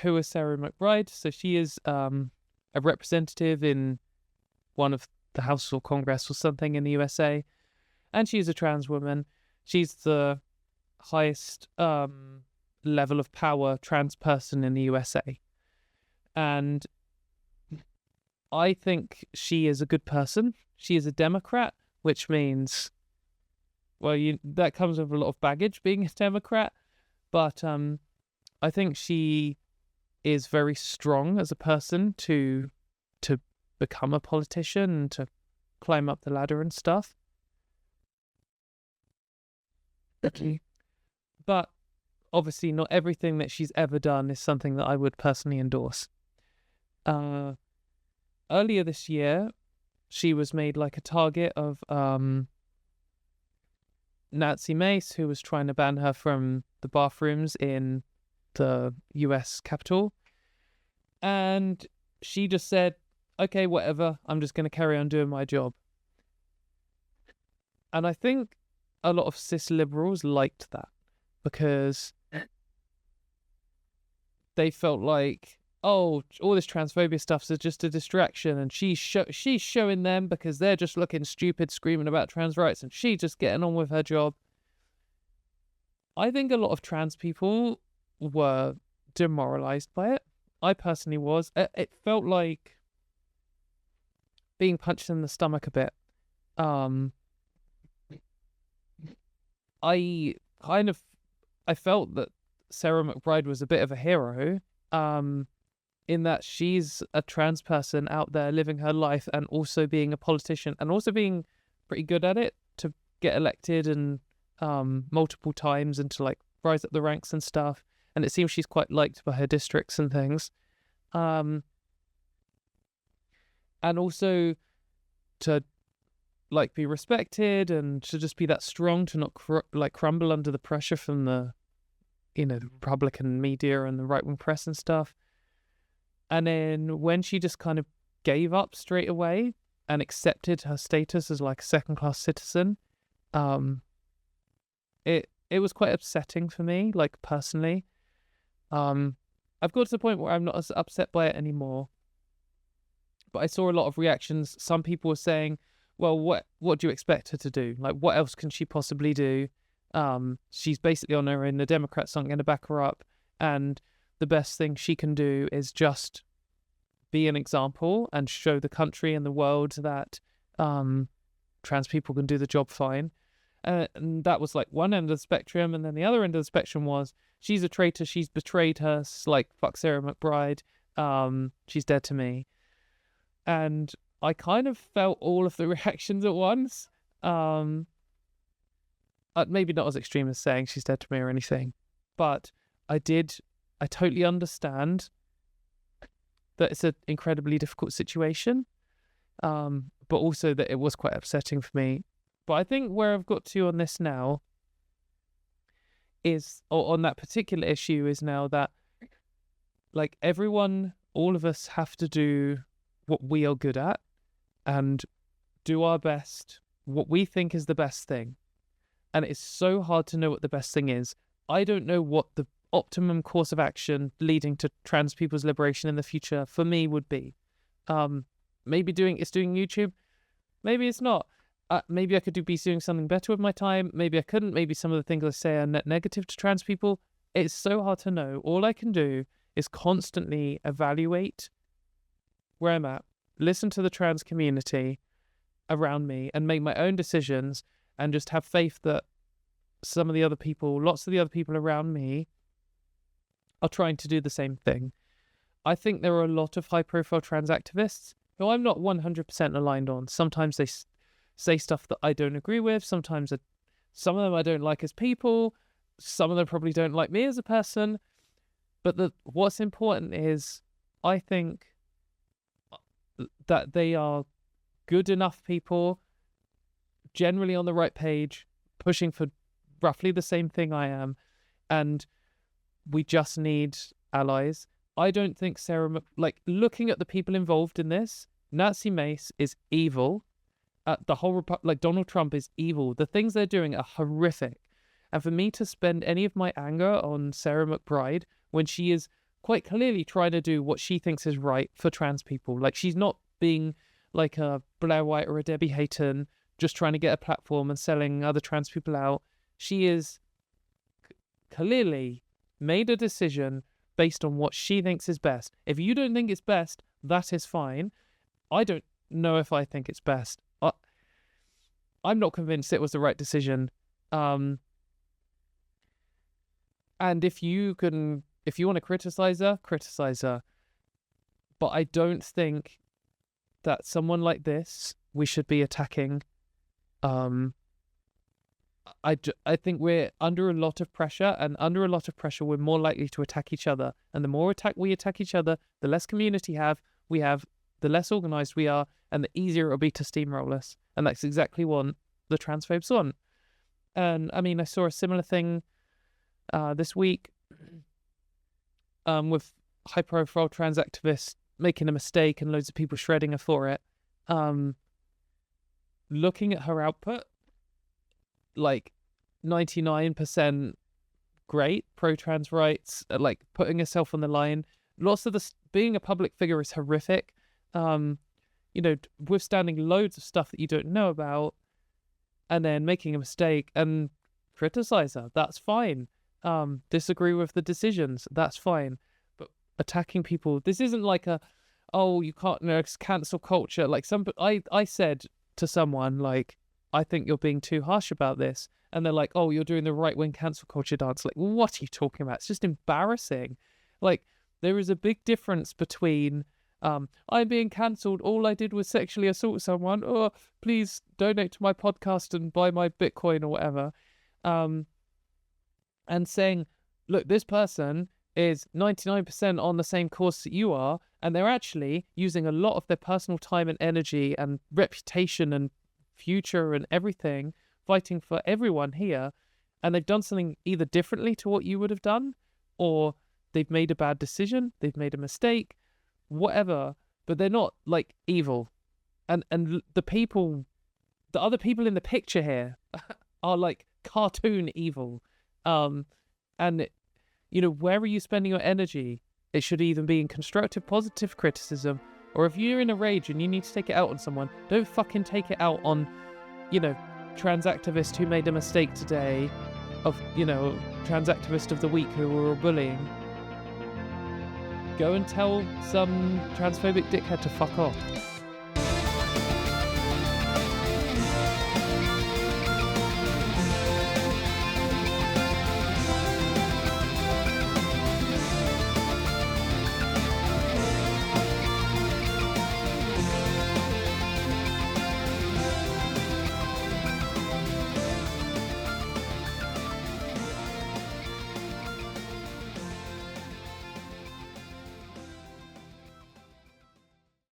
who is Sarah McBride? So she is a representative in one of the House or Congress or something in the USA, and she's a trans woman. She's the highest level of power trans person in the USA, and I think she is a good person. She is a Democrat, which means, well, that comes with a lot of baggage being a Democrat, but I think she is very strong as a person to become a politician and to climb up the ladder and stuff. But obviously not everything that she's ever done is something that I would personally endorse. Earlier this year, she was made like a target of Nancy Mace, who was trying to ban her from the bathrooms in the US Capitol. And she just said, okay, whatever, I'm just going to carry on doing my job. And I think a lot of cis liberals liked that because they felt like, oh, all this transphobia stuff is just a distraction, and she's showing them because they're just looking stupid, screaming about trans rights, and she's just getting on with her job. I think a lot of trans people were demoralized by it. I personally was. It felt like being punched in the stomach a bit. I felt that Sarah McBride was a bit of a hero, in that she's a trans person out there living her life and also being a politician and also being pretty good at it to get elected and multiple times and to like rise up the ranks and stuff. And it seems she's quite liked by her districts and things. And also to like be respected and to just be that strong, to not crumble under the pressure from the Republican media and the right-wing press and stuff. And then when she just kind of gave up straight away and accepted her status as like a second-class citizen, it was quite upsetting for me, like personally. I've got to the point where I'm not as upset by it anymore. But I saw a lot of reactions. Some people were saying, well, what do you expect her to do? Like, what else can she possibly do? She's basically on her own. The Democrats aren't going to back her up. And the best thing she can do is just be an example and show the country and the world that trans people can do the job fine. And that was like one end of the spectrum. And then the other end of the spectrum was, she's a traitor. She's betrayed her. Like, fuck Sarah McBride. She's dead to me. And I kind of felt all of the reactions at once. Maybe not as extreme as saying she's dead to me or anything. But I totally understand that it's an incredibly difficult situation. But also that it was quite upsetting for me. But I think where I've got to on this now is, or on that particular issue, is now that like everyone, all of us have to do what we are good at and do our best, what we think is the best thing. And it's so hard to know what the best thing is. I don't know what the optimum course of action leading to trans people's liberation in the future for me would be. Maybe doing YouTube. Maybe it's not. Maybe I could be doing something better with my time. Maybe I couldn't. Maybe some of the things I say are net negative to trans people. It's so hard to know. All I can do is constantly evaluate where I'm at, listen to the trans community around me and make my own decisions, and just have faith that lots of the other people around me are trying to do the same thing. I think there are a lot of high-profile trans activists who I'm not 100% aligned on. Sometimes they say stuff that I don't agree with. Sometimes some of them I don't like as people. Some of them probably don't like me as a person. But what's important is, I think that they are good enough people, generally on the right page, pushing for roughly the same thing I am, and we just need allies. I don't think looking at the people involved in this, Nancy Mace is evil. The whole Donald Trump is evil. The things they're doing are horrific. And for me to spend any of my anger on Sarah McBride when she is quite clearly trying to do what she thinks is right for trans people. Like, she's not being like a Blair White or a Debbie Hayton, just trying to get a platform and selling other trans people out. She is clearly made a decision based on what she thinks is best. If you don't think it's best, that is fine. I don't know if I think it's best. I'm not convinced it was the right decision. And if you want to criticize her, but I don't think that someone like this we should be attacking. I think we're under a lot of pressure, and under a lot of pressure we're more likely to attack each other. And the more we attack each other, the less community we have, the less organised we are, and the easier it'll be to steamroll us. And that's exactly what the transphobes want. And I mean, I saw a similar thing this week with high-profile trans activists making a mistake and loads of people shredding her for it. Looking at her output, like 99% great, pro-trans rights, like putting herself on the line. Lots of being a public figure is horrific. Withstanding loads of stuff that you don't know about, and then making a mistake and criticize her, that's fine. Disagree with the decisions, that's fine. But attacking people, this isn't like you can't, it's cancel culture. Like I said to someone, like, I think you're being too harsh about this. And they're like, oh, you're doing the right-wing cancel culture dance. Like, what are you talking about? It's just embarrassing. Like, there is a big difference between I'm being cancelled, all I did was sexually assault someone, or please donate to my podcast and buy my Bitcoin or whatever. And saying, look, this person is 99% on the same course that you are, and they're actually using a lot of their personal time and energy and reputation and future and everything fighting for everyone here, and they've done something either differently to what you would have done, or they've made a bad decision, they've made a mistake, whatever, but they're not like evil. And the other people in the picture here are like cartoon evil. Where are you spending your energy? It should either be in constructive, positive criticism, or if you're in a rage and you need to take it out on someone, don't fucking take it out on, trans activist who made a mistake today, trans activist of the week who were bullying. Go and tell some transphobic dickhead to fuck off.